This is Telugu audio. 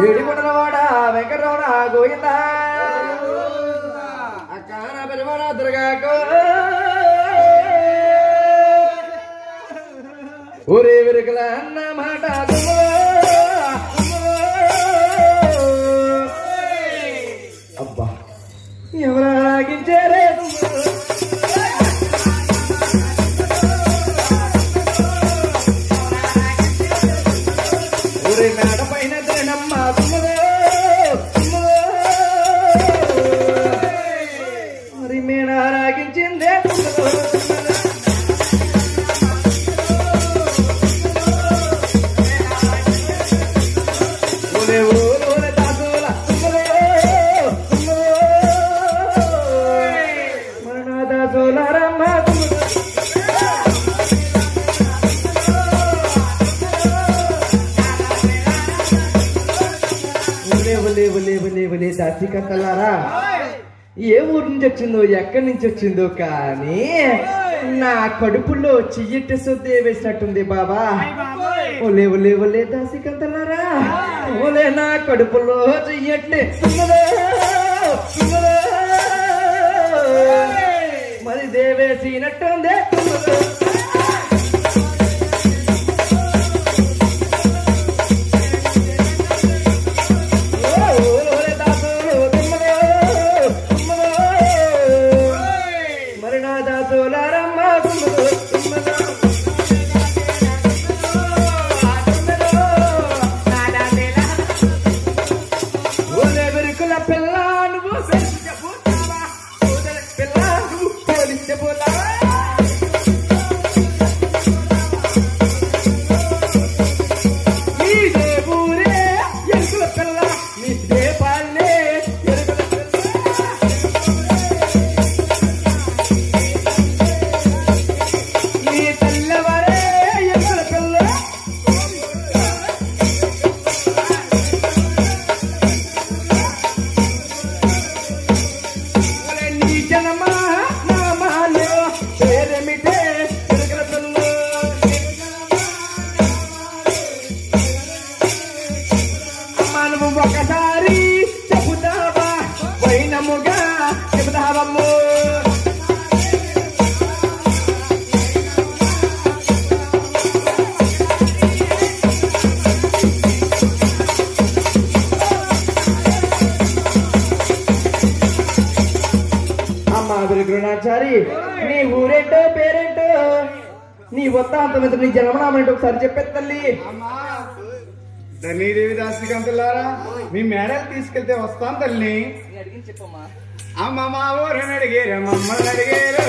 ఏడికొండలవాడ వెంకటరమణ గోవింద అక్కార పెరుమణ దుర్గాకు ఊరే వెరుకల అన్న మాట అబ్బా ఎవరాగించారే ఊరే మేడ పైన తినమ్మ మరి మేడ రాగించిందే దాచికట్టలారా ఏ ఊరు నుంచి వచ్చిందో ఎక్కడి నుంచి వచ్చిందో కానీ నా కడుపులో చెయ్యట్టి సొద్దే వేసినట్టుంది బాబా. ఒలే ఒలే ఒలే దాసికంతలారా ఒలే నా కడుపులో చెయ్యట్టి మరి దేవేసినట్టుంది. ఒకసారి చెబుతావా వైనముగా చెబుతావమ్ము అమ్మా గురునాచారి నీ ఊరేంటో పేరేంటో నీ వృత్తాంతం ఎంత నీ జన్మనామం ఏంటో ఒకసారి చెప్పేది తల్లి. ధనీదేవి దాసికంతులారా మీ మేడలు తీసుకెళ్తే వస్తాం తల్లి. చెప్పమ్మా. అమ్మ మా ఊరిని అడిగారు మమ్మల్ని అడిగారు